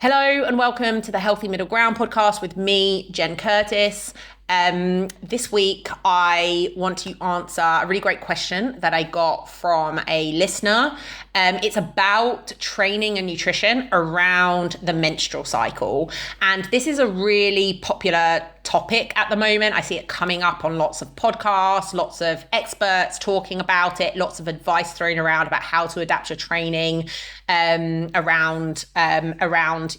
Hello and welcome to the Healthy Middle Ground podcast with me, Jen Curtis. This week, I want to answer a really great question that I got from a listener. It's about training and nutrition around the menstrual cycle. And this is a really popular topic at the moment. I see it coming up on lots of podcasts, lots of experts talking about it, lots of advice thrown around about how to adapt your training around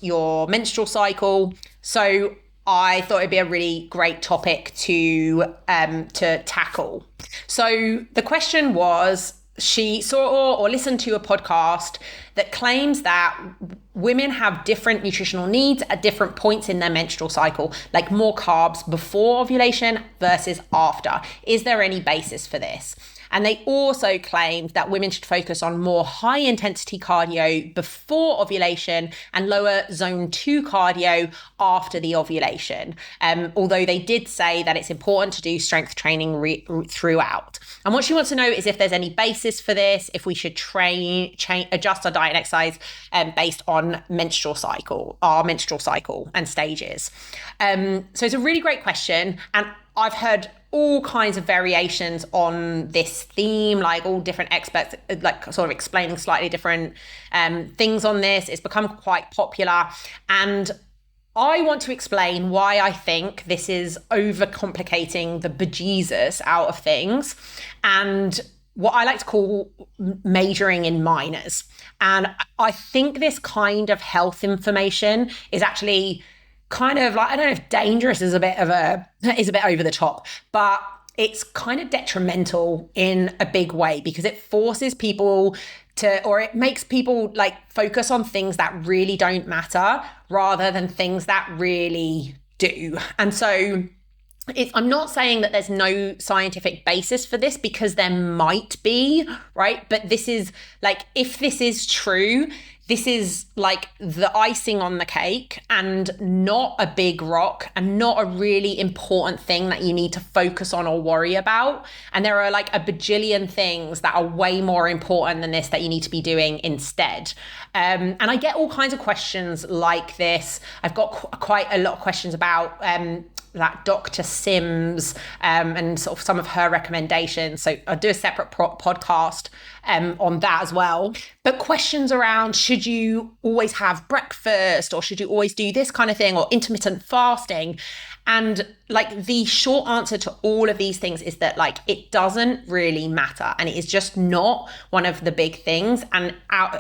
your menstrual cycle. So I thought it'd be a really great topic to tackle. So the question was, she saw or listened to a podcast that claims that women have different nutritional needs at different points in their menstrual cycle, like more carbs before ovulation versus after. Is there any basis for this? And they also claimed that women should focus on more high intensity cardio before ovulation and lower zone 2 cardio after the ovulation. Although they did say that it's important to do strength training throughout. And what she wants to know is if there's any basis for this, if we should adjust our diet and exercise based on our menstrual cycle and stages. So it's a really great question. And I've heard all kinds of variations on this theme, like all different experts, like sort of explaining slightly different things on this. It's become quite popular. And I want to explain why I think this is overcomplicating the bejesus out of things and what I like to call majoring in minors. And I think this kind of health information is actually kind of like, I don't know if dangerous is a bit over the top, but it's kind of detrimental in a big way because it forces people or it makes people like focus on things that really don't matter rather than things that really do. And so I'm not saying that there's no scientific basis for this because there might be, right? But this is like, if this is true, this is like the icing on the cake and not a big rock and not a really important thing that you need to focus on or worry about. And there are like a bajillion things that are way more important than this that you need to be doing instead. And I get all kinds of questions like this. I've got quite a lot of questions about that Dr. Sims and sort of some of her recommendations. So I'll do a separate podcast on that as well. But questions around, should you always have breakfast or should you always do this kind of thing or intermittent fasting? And like the short answer to all of these things is that like it doesn't really matter and it is just not one of the big things. And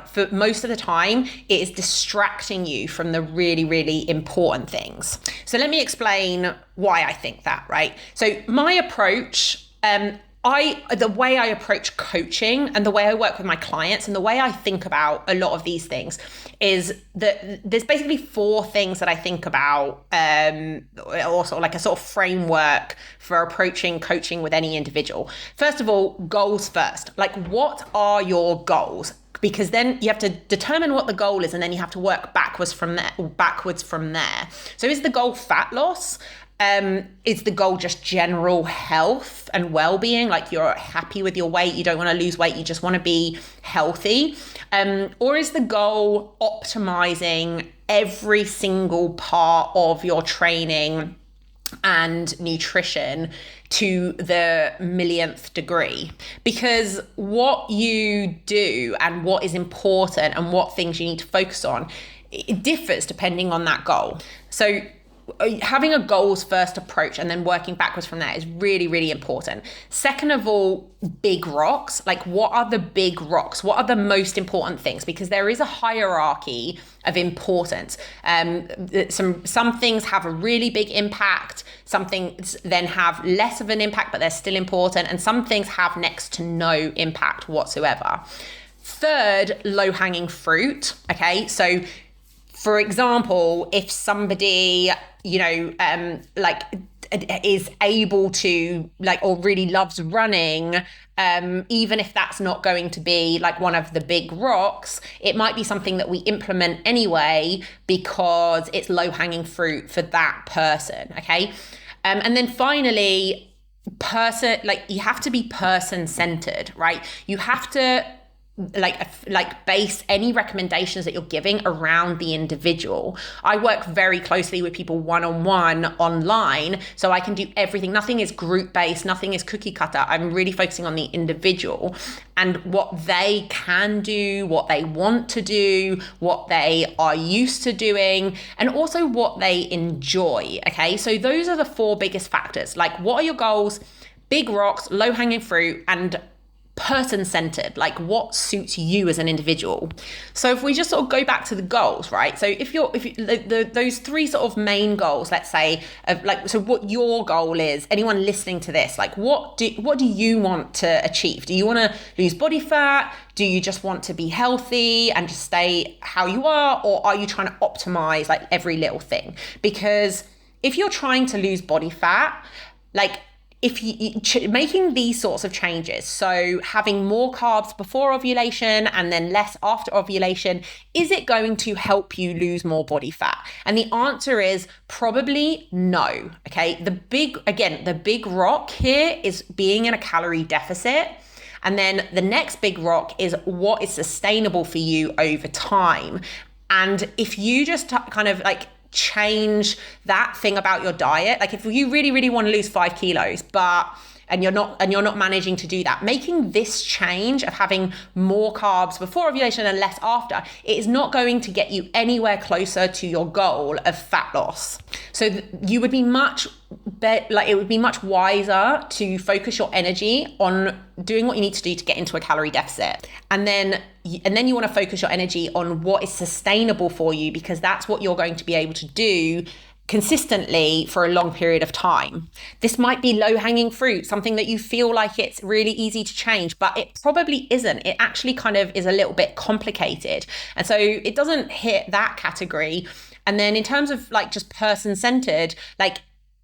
for most of the time, it is distracting you from the really, really important things. So let me explain why I think that, right? So my approach, the way I approach coaching and the way I work with my clients and the way I think about a lot of these things is that there's basically 4 things that I think about, or sort of like a sort of framework for approaching coaching with any individual. First of all, goals first. Like, what are your goals? Because then you have to determine what the goal is and then you have to work backwards from there. So is the goal fat loss? Is the goal just general health and well-being? Like you're happy with your weight, you don't want to lose weight, you just want to be healthy? Or is the goal optimizing every single part of your training and nutrition to the millionth degree? Because what you do and what is important and what things you need to focus on, it differs depending on that goal. So having a goals first approach and then working backwards from there is really, really important. Second of all, big rocks. Like, what are the big rocks? What are the most important things? Because there is a hierarchy of importance. Some things have a really big impact. Some things then have less of an impact, but they're still important. And some things have next to no impact whatsoever. Third, low-hanging fruit. Okay, so for example, if somebody, is able to or really loves running, even if that's not going to be like one of the big rocks, it might be something that we implement anyway because it's low hanging fruit for that person. Okay. And then finally, you have to be person centered, right? You have to base any recommendations that you're giving around the individual. I work very closely with people one-on-one online, so I can do everything. Nothing is group-based, nothing is cookie cutter. I'm really focusing on the individual and what they can do, what they want to do, what they are used to doing, and also what they enjoy. Okay, so those are the four biggest factors. Like, what are your goals? Big rocks, low-hanging fruit, and person-centered, like what suits you as an individual. So if we just sort of go back to the goals, right? So if those three sort of main goals, let's say, so what your goal is, anyone listening to this, like what do you want to achieve? Do you want to lose body fat? Do you just want to be healthy and just stay how you are? Or are you trying to optimize like every little thing? Because if you're trying to lose body fat, like if you making these sorts of changes, so having more carbs before ovulation and then less after ovulation, is it going to help you lose more body fat? And the answer is probably no. Okay, the big rock here is being in a calorie deficit. And then the next big rock is what is sustainable for you over time. And if you just kind of like change that thing about your diet, like if you really, really want to lose 5 kilos, and you're not managing to do that, making this change of having more carbs before ovulation and less after, it is not going to get you anywhere closer to your goal of fat loss. So you would be it would be much wiser to focus your energy on doing what you need to do to get into a calorie deficit. And then you want to focus your energy on what is sustainable for you, because that's what you're going to be able to do consistently for a long period of time. This might be low-hanging fruit, something that you feel like it's really easy to change, but it probably isn't. It actually kind of is a little bit complicated. And so it doesn't hit that category. And then in terms of like just person-centered, like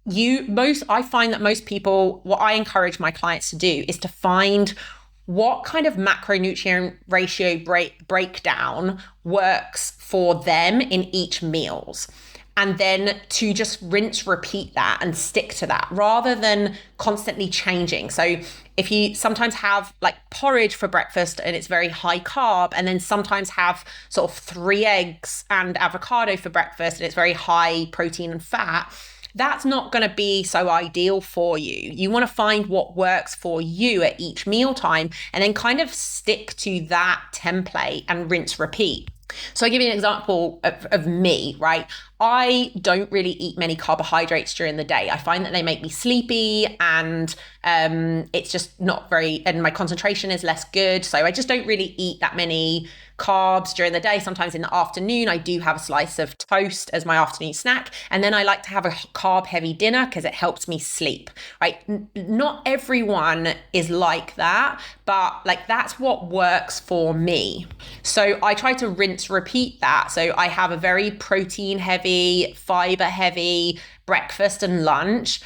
I find that most people, what I encourage my clients to do is to find what kind of macronutrient ratio breakdown works for them in each meals. And then to just rinse, repeat that and stick to that rather than constantly changing. So if you sometimes have like porridge for breakfast and it's very high carb, and then sometimes have sort of 3 eggs and avocado for breakfast and it's very high protein and fat, that's not going to be so ideal for you. You want to find what works for you at each mealtime and then kind of stick to that template and rinse, repeat. So I'll give you an example of me, right? I don't really eat many carbohydrates during the day. I find that they make me sleepy and it's just not and my concentration is less good. So I just don't really eat that many carbs during the day. Sometimes in the afternoon, I do have a slice of toast as my afternoon snack. And then I like to have a carb heavy dinner because it helps me sleep, right? Not everyone is like that, but like that's what works for me. So I try to rinse, repeat that. So I have a very protein heavy, fiber heavy breakfast and lunch,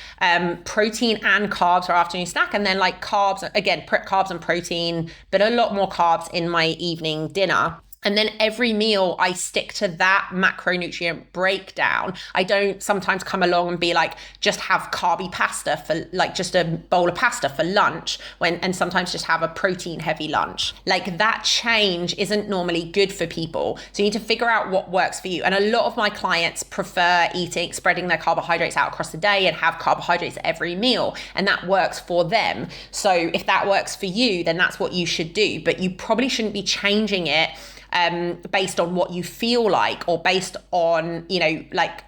protein and carbs for afternoon snack, and then like carbs, again, carbs and protein, but a lot more carbs in my evening dinner. And then every meal I stick to that macronutrient breakdown. I don't sometimes come along and be like, just have carby pasta for like just a bowl of pasta for lunch and sometimes just have a protein heavy lunch. Like that change isn't normally good for people. So you need to figure out what works for you. And a lot of my clients prefer spreading their carbohydrates out across the day and have carbohydrates at every meal. And that works for them. So if that works for you, then that's what you should do. But you probably shouldn't be changing it based on what you feel like or based on, like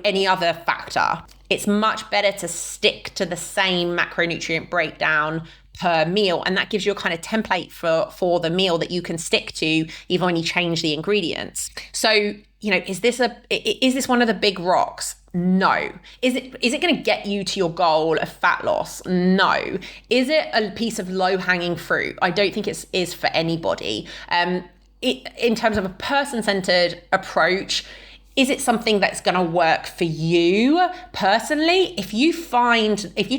any other factor. It's much better to stick to the same macronutrient breakdown per meal. And that gives you a kind of template for the meal that you can stick to even when you change the ingredients. So, is this one of the big rocks? No. Is it going to get you to your goal of fat loss? No. Is it a piece of low-hanging fruit? I don't think it is for anybody. In terms of a person-centered approach, is it something that's going to work for you personally? If you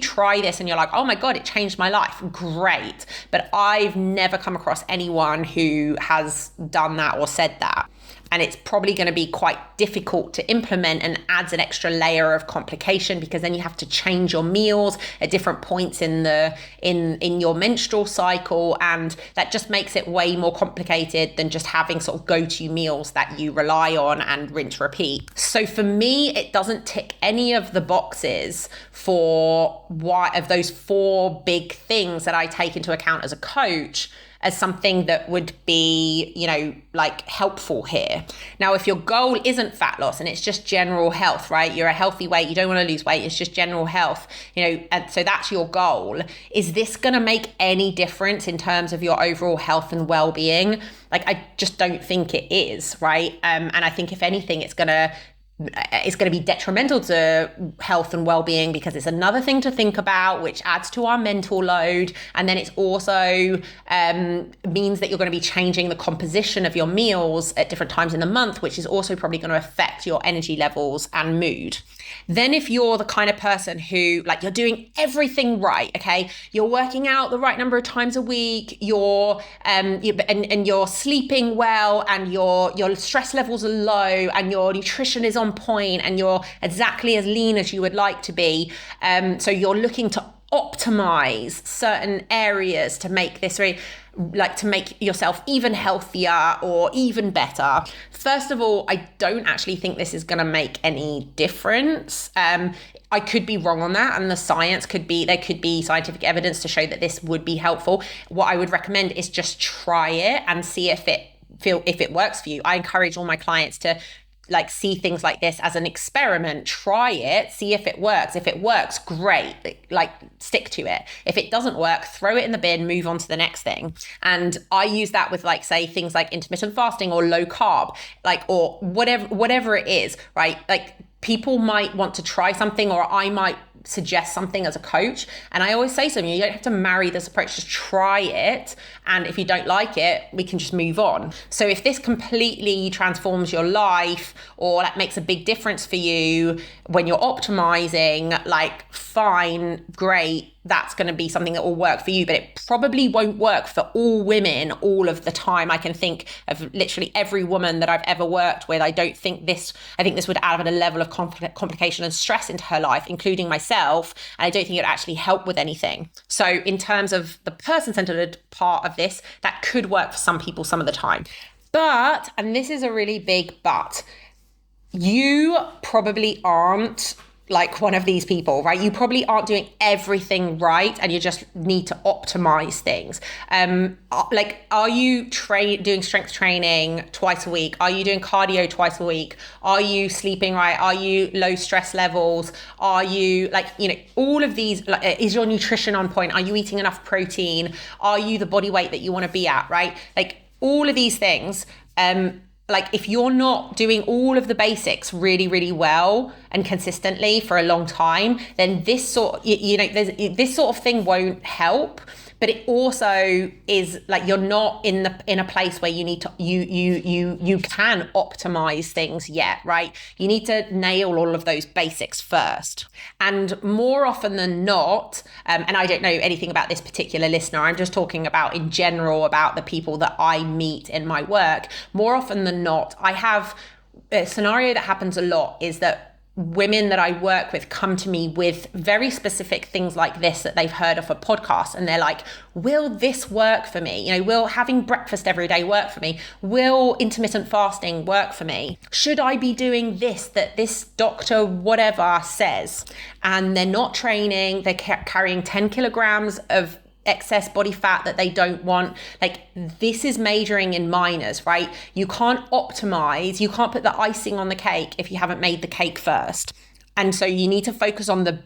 try this and you're like, oh my God, it changed my life, great. But I've never come across anyone who has done that or said that. and it's probably going to be quite difficult to implement and adds an extra layer of complication, because then you have to change your meals at different points in your menstrual cycle, and that just makes it way more complicated than just having sort of go-to meals that you rely on and rinse repeat. So for me, it doesn't tick any of the boxes for why of those four big things that I take into account as a coach as something that would be, like helpful here. Now, if your goal isn't fat loss and it's just general health, right? You're a healthy weight, you don't want to lose weight, it's just general health, and so that's your goal. Is this going to make any difference in terms of your overall health and well-being? Like, I just don't think it is, right? And I think if anything, it's going to be detrimental to health and well-being, because it's another thing to think about, which adds to our mental load. And then it's also means that you're going to be changing the composition of your meals at different times in the month, which is also probably going to affect your energy levels and mood. Then if you're the kind of person who, like, you're doing everything right, okay, you're working out the right number of times a week, you're and you're sleeping well, and your stress levels are low, and your nutrition is on point, and you're exactly as lean as you would like to be, so you're looking to optimize certain areas to make this to make yourself even healthier or even better. First of all, I don't actually think this is going to make any difference. I could be wrong on that, and there could be scientific evidence to show that this would be helpful. What I would recommend is just try it and see if it works for you. I encourage all my clients to see things like this as an experiment. Try it, see if it works. If it works, great, stick to it. If it doesn't work, throw it in the bin, move on to the next thing. And I use that with say things like intermittent fasting or low carb, or whatever it is, right? People might want to try something, or I might suggest something as a coach. And I always say to them, you don't have to marry this approach, just try it. And if you don't like it, we can just move on. So if this completely transforms your life, or that makes a big difference for you when you're optimizing, fine, great, that's going to be something that will work for you, but it probably won't work for all women all of the time. I can think of literally every woman that I've ever worked with. I think this would add a level of complication and stress into her life, including myself. And I don't think it would actually help with anything. So in terms of the person-centered part of this, that could work for some people some of the time. But, and this is a really big but, you probably aren't one of these people, right? You probably aren't doing everything right, and you just need to optimize things. Are you doing strength training twice a week? Are you doing cardio twice a week? Are you sleeping right? Are you low stress levels? Are you all of these, is your nutrition on point? Are you eating enough protein? Are you the body weight that you want to be at, right? All of these things, if you're not doing all of the basics really, really well and consistently for a long time, then this sort of thing won't help. But it also is you're not in a place where you need to you can optimize things yet, right? You need to nail all of those basics first. And more often than not, and I don't know anything about this particular listener, I'm just talking about in general about the people that I meet in my work. More often than not, I have a scenario that happens a lot is that women that I work with come to me with very specific things like this that they've heard of a podcast, and they're like, will this work for me? Will having breakfast every day work for me? Will intermittent fasting work for me? Should I be doing this that this doctor whatever says? And they're not training, they're carrying 10 kilograms of excess body fat that they don't want. This is majoring in minors, right? You can't optimize, you can't put the icing on the cake if you haven't made the cake first. And so you need to focus on the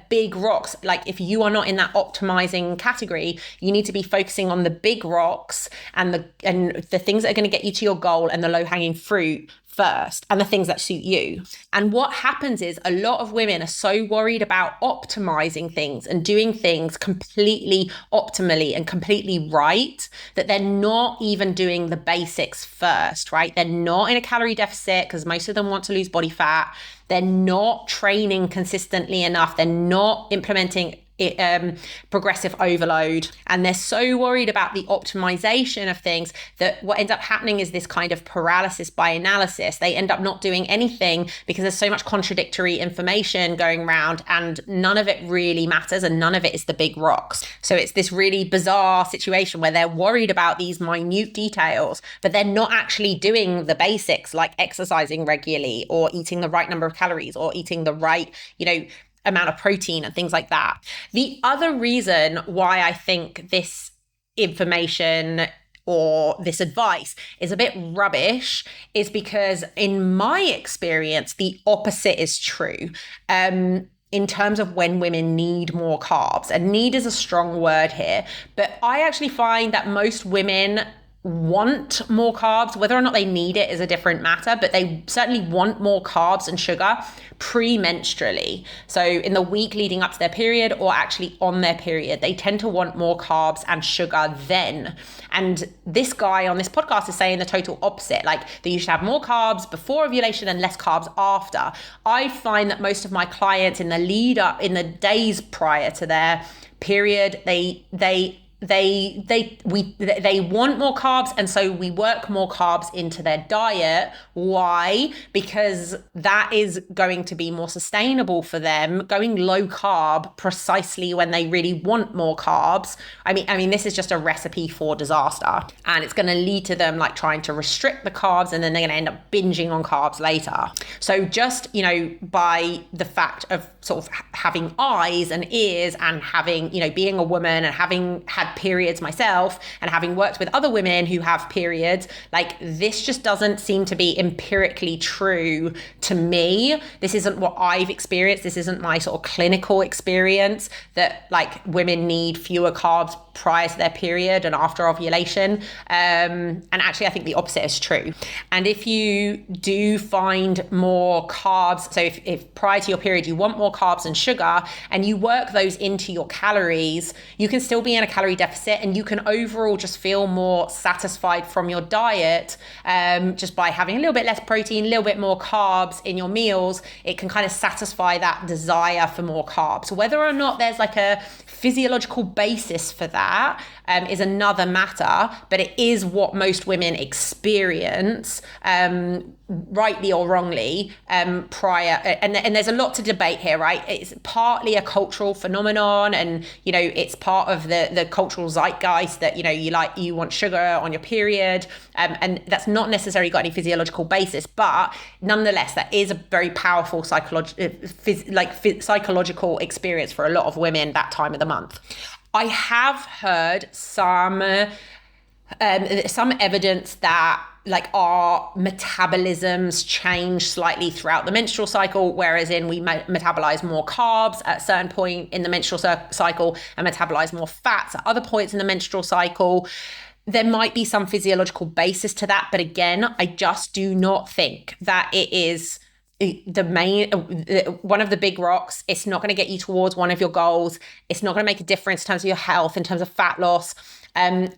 big rocks. If you are not in that optimizing category, you need to be focusing on the big rocks and the things that are going to get you to your goal, and the low-hanging fruit first, and the things that suit you. And what happens is a lot of women are so worried about optimizing things and doing things completely optimally and completely right that they're not even doing the basics first, right? They're not in a calorie deficit because most of them want to lose body fat. They're not training consistently enough. They're not implementing progressive overload. And they're so worried about the optimization of things that what ends up happening is this kind of paralysis by analysis. They end up not doing anything because there's so much contradictory information going around, and none of it really matters, and none of it is the big rocks. So it's this really bizarre situation where they're worried about these minute details, but they're not actually doing the basics like exercising regularly or eating the right number of calories or eating the right, amount of protein and things like that. The other reason why I think this information or this advice is a bit rubbish is because in my experience, the opposite is true. In terms of when women need more carbs, and need is a strong word here, but I actually find that most women want more carbs. Whether or not they need it is a different matter, but they certainly want more carbs and sugar premenstrually. So in the week leading up to their period, or actually on their period, they tend to want more carbs and sugar then. And this guy on this podcast is saying the total opposite, like that you should have more carbs before ovulation and less carbs after. I find that most of my clients in the lead up, in the days prior to their period, they want more carbs, and so we work more carbs into their diet. Why? Because that is going to be more sustainable for them, going low carb precisely when they really want more carbs. I mean this is just a recipe for disaster, and it's going to lead to them like trying to restrict the carbs, and then they're going to end up binging on carbs later. So just by the fact of sort of having eyes and ears and having being a woman and having had periods myself and having worked with other women who have periods, like this just doesn't seem to be empirically true to me. This isn't what I've experienced. This isn't my sort of clinical experience that like women need fewer carbs prior to their period and after ovulation. And actually, I think the opposite is true. And if you do find more carbs, so if prior to your period you want more carbs and sugar and you work those into your calories, you can still be in a calorie deficit, and you can overall just feel more satisfied from your diet just by having a little bit less protein, a little bit more carbs in your meals. It can kind of satisfy that desire for more carbs. Whether or not there's like a physiological basis for that is another matter, but it is what most women experience, rightly or wrongly, prior. And there's a lot to debate here, right? It's partly a cultural phenomenon, and it's part of the cultural zeitgeist that you want sugar on your period, and that's not necessarily got any physiological basis, but nonetheless, that is a very powerful psychological experience for a lot of women that time of the month. I have heard some evidence that like our metabolisms change slightly throughout the menstrual cycle, whereas we metabolize more carbs at a certain point in the menstrual cycle and metabolize more fats at other points in the menstrual cycle. There might be some physiological basis to that, but again, I just do not think that it is one of the big rocks. It's not going to get you towards one of your goals. It's not going to make a difference in terms of your health, in terms of fat loss. And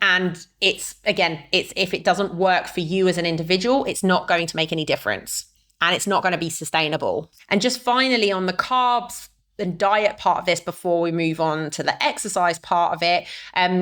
it's if it doesn't work for you as an individual, it's not going to make any difference, and it's not going to be sustainable. And just finally on the carbs and diet part of this before we move on to the exercise part of it,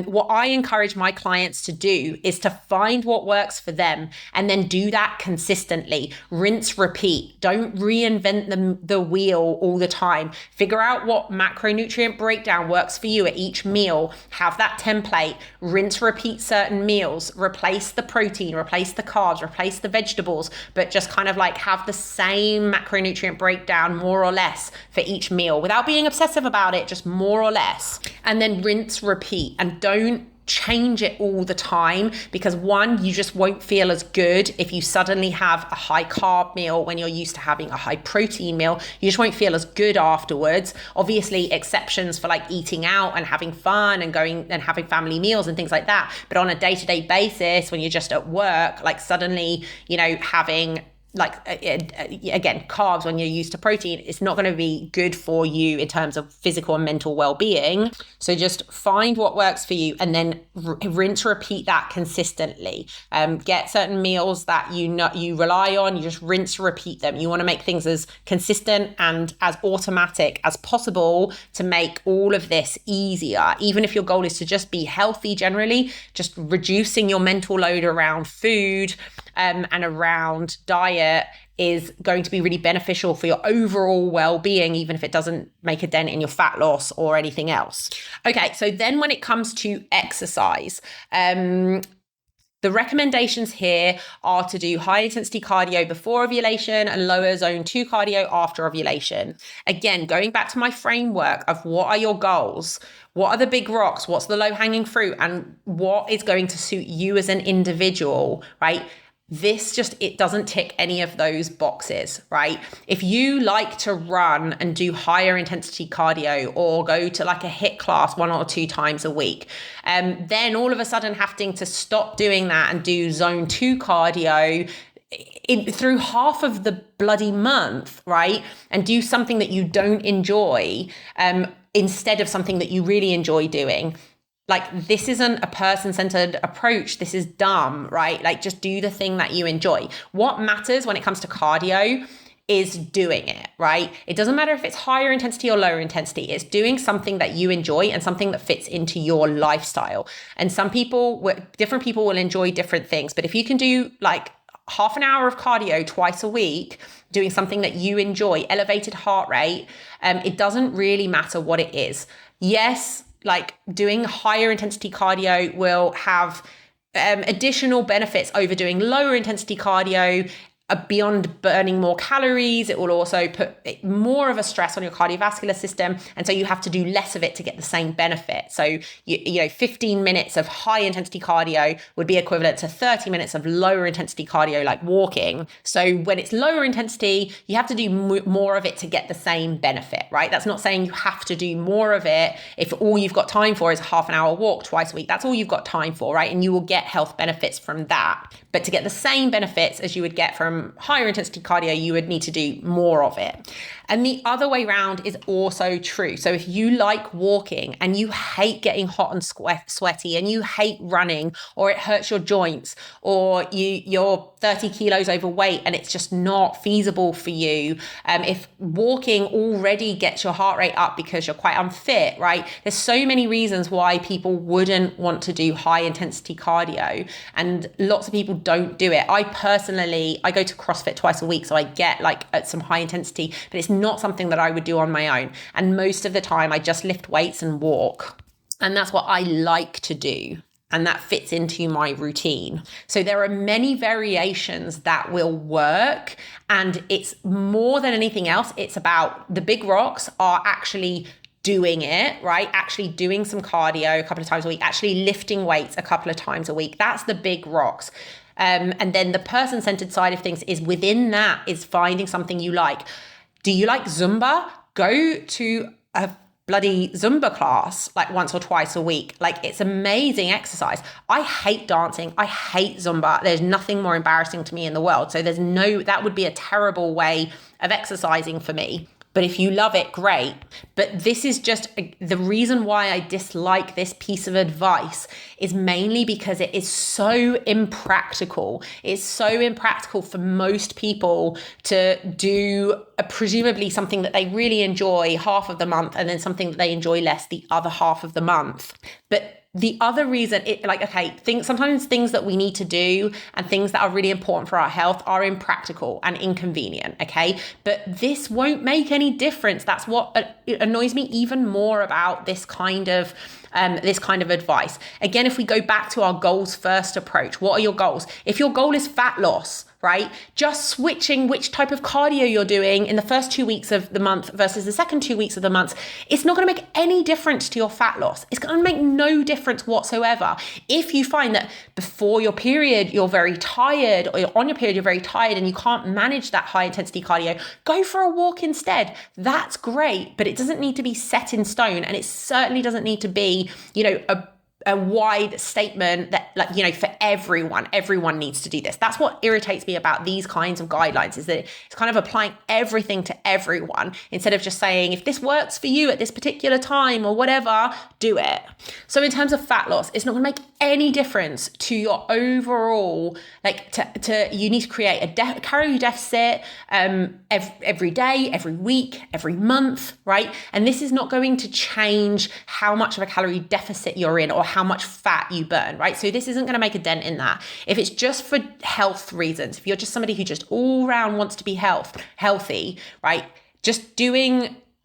what I encourage my clients to do is to find what works for them and then do that consistently. Rinse, repeat. Don't reinvent the wheel all the time. Figure out what macronutrient breakdown works for you at each meal. Have that template. Rinse, repeat certain meals. Replace the protein, replace the carbs, replace the vegetables, but just kind of like have the same macronutrient breakdown more or less for each meal, without being obsessive about it, just more or less. And then rinse, repeat, and don't change it all the time, because one, you just won't feel as good if you suddenly have a high carb meal when you're used to having a high protein meal. You just won't feel as good afterwards. Obviously exceptions for like eating out and having fun and going and having family meals and things like that, but on a day-to-day basis when you're just at work, like suddenly having again, carbs when you're used to protein, it's not going to be good for you in terms of physical and mental well-being. So just find what works for you and then rinse, repeat that consistently. Get certain meals that you rely on, you just rinse, repeat them. You want to make things as consistent and as automatic as possible to make all of this easier. Even if your goal is to just be healthy generally, just reducing your mental load around food and around diet is going to be really beneficial for your overall well-being, even if it doesn't make a dent in your fat loss or anything else. Okay, so then when it comes to exercise, the recommendations here are to do high intensity cardio before ovulation and lower zone 2 cardio after ovulation. Again, going back to my framework of what are your goals? What are the big rocks? What's the low hanging fruit? And what is going to suit you as an individual, right? It doesn't tick any of those boxes, right? If you like to run and do higher intensity cardio or go to like a HIIT class 1 or 2 times a week, then all of a sudden having to stop doing that and do zone 2 cardio through half of the bloody month, right? And do something that you don't enjoy instead of something that you really enjoy doing. Like, this isn't a person-centered approach. This is dumb, right? Like, just do the thing that you enjoy. What matters when it comes to cardio is doing it, right? It doesn't matter if it's higher intensity or lower intensity. It's doing something that you enjoy and something that fits into your lifestyle. And different people will enjoy different things. But if you can do like half an hour of cardio twice a week, doing something that you enjoy, elevated heart rate, it doesn't really matter what it is. Yes, like doing higher intensity cardio will have additional benefits over doing lower intensity cardio. Beyond burning more calories, it will also put more of a stress on your cardiovascular system. And so you have to do less of it to get the same benefit. So, 15 minutes of high intensity cardio would be equivalent to 30 minutes of lower intensity cardio, like walking. So when it's lower intensity, you have to do more of it to get the same benefit, right? That's not saying you have to do more of it if all you've got time for is a half an hour walk twice a week. That's all you've got time for, right? And you will get health benefits from that. But to get the same benefits as you would get from higher intensity cardio, you would need to do more of it. And the other way around is also true. So if you like walking and you hate getting hot and sweaty and you hate running, or it hurts your joints, or you're 30 kilos overweight and it's just not feasible for you, if walking already gets your heart rate up because you're quite unfit, right? There's so many reasons why people wouldn't want to do high intensity cardio, and lots of people don't do it. I go to CrossFit twice a week, so I get like some high intensity, but it's not something that I would do on my own. And most of the time I just lift weights and walk. And that's what I like to do. And that fits into my routine. So there are many variations that will work. And it's more than anything else, it's about the big rocks are actually doing it, right? Actually doing some cardio a couple of times a week, actually lifting weights a couple of times a week. That's the big rocks. And then the person-centered side of things is within that is finding something you like. Do you like Zumba? Go to a bloody Zumba class like once or twice a week. Like, it's amazing exercise. I hate dancing. I hate Zumba. There's nothing more embarrassing to me in the world. So that would be a terrible way of exercising for me. But if you love it, great. But this is just the reason why I dislike this piece of advice is mainly because it is so impractical. It's so impractical for most people to do presumably something that they really enjoy half of the month and then something that they enjoy less the other half of the month. But the other reason, sometimes things that we need to do and things that are really important for our health are impractical and inconvenient, okay? But this won't make any difference. That's what annoys me even more about this kind of advice. Again, if we go back to our goals first approach, what are your goals? If your goal is fat loss, right? Just switching which type of cardio you're doing in the first 2 weeks of the month versus the second 2 weeks of the month, it's not going to make any difference to your fat loss. It's going to make no difference whatsoever. If you find that before your period, you're very tired, or on your period, you're very tired and you can't manage that high intensity cardio, go for a walk instead. That's great, but it doesn't need to be set in stone. And it certainly doesn't need to be, a a wide statement that, like, you know, for everyone needs to do this. That's what irritates me about these kinds of guidelines, is that it's kind of applying everything to everyone instead of just saying, if this works for you at this particular time or whatever, do it. So in terms of fat loss, it's not going to make any difference to your overall, like, you need to create a calorie deficit every day, every week, every month, right? And this is not going to change how much of a calorie deficit you're in or how much fat you burn, right? So this isn't going to make a dent in that. If it's just for health reasons, if you're just somebody who just all around wants to be healthy, right? Just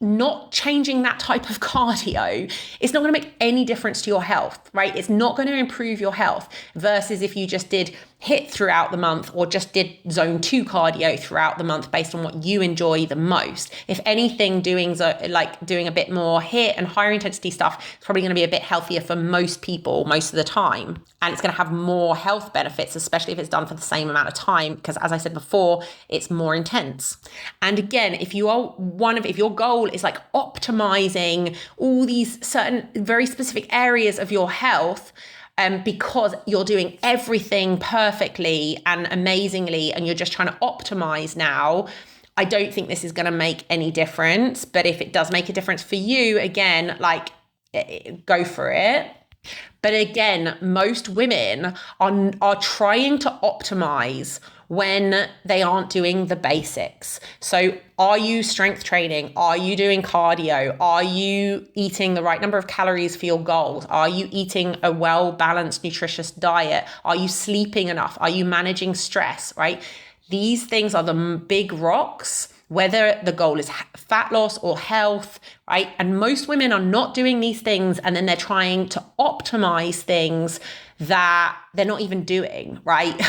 not changing that type of cardio, it's not going to make any difference to your health, right? It's not going to improve your health versus if you just did HIIT throughout the month or just did zone 2 cardio throughout the month based on what you enjoy the most. If anything, doing a bit more HIIT and higher intensity stuff is probably going to be a bit healthier for most people most of the time. And it's going to have more health benefits, especially if it's done for the same amount of time, because as I said before, it's more intense. And again, if your goal is like optimizing all these certain very specific areas of your health, because you're doing everything perfectly and amazingly and you're just trying to optimize now, I don't think this is going to make any difference. But if it does make a difference for you, again, like, go for it. But again, most women are trying to optimize when they aren't doing the basics. So are you strength training? Are you doing cardio? Are you eating the right number of calories for your goals? Are you eating a well-balanced, nutritious diet? Are you sleeping enough? Are you managing stress, right? These things are the big rocks, whether the goal is fat loss or health, right? And most women are not doing these things, and then they're trying to optimize things that they're not even doing, right?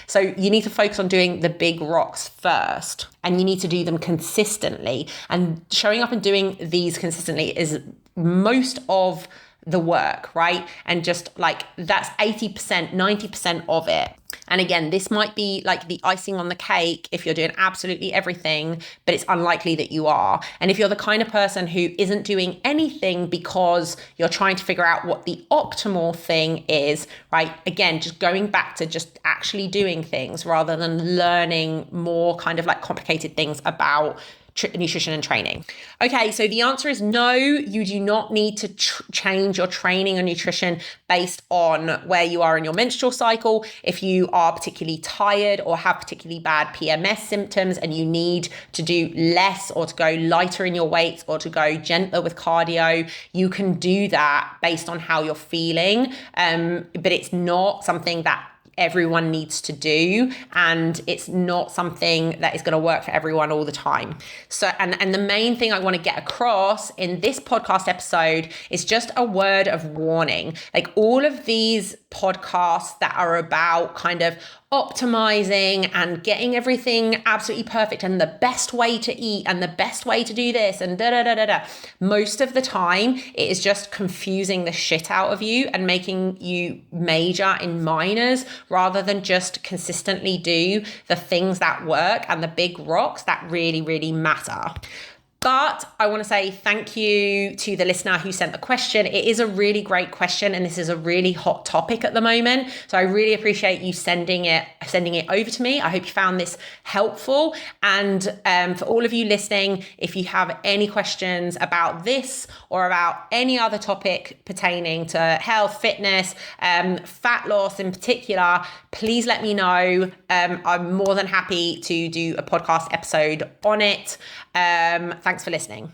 So you need to focus on doing the big rocks first, and you need to do them consistently. And showing up and doing these consistently is most of the work, right? And just like, that's 80%, 90% of it. And again, this might be like the icing on the cake if you're doing absolutely everything, but it's unlikely that you are. And if you're the kind of person who isn't doing anything because you're trying to figure out what the optimal thing is, right? Again, just going back to just actually doing things rather than learning more kind of like complicated things about nutrition and training. Okay, so the answer is no, you do not need to change your training or nutrition based on where you are in your menstrual cycle. If you are particularly tired or have particularly bad PMS symptoms and you need to do less or to go lighter in your weights or to go gentler with cardio, you can do that based on how you're feeling. But it's not something that everyone needs to do, and it's not something that is going to work for everyone all the time. So, and the main thing I want to get across in this podcast episode is just a word of warning. Like, all of these podcasts that are about kind of optimizing and getting everything absolutely perfect and the best way to eat and the best way to do this and most of the time it is just confusing the shit out of you and making you major in minors rather than just consistently do the things that work and the big rocks that really, really matter. But I want to say thank you to the listener who sent the question. It is a really great question, and this is a really hot topic at the moment. So I really appreciate you sending it over to me. I hope you found this helpful. And for all of you listening, if you have any questions about this or about any other topic pertaining to health, fitness, fat loss in particular, please let me know. I'm more than happy to do a podcast episode on it. Thanks for listening.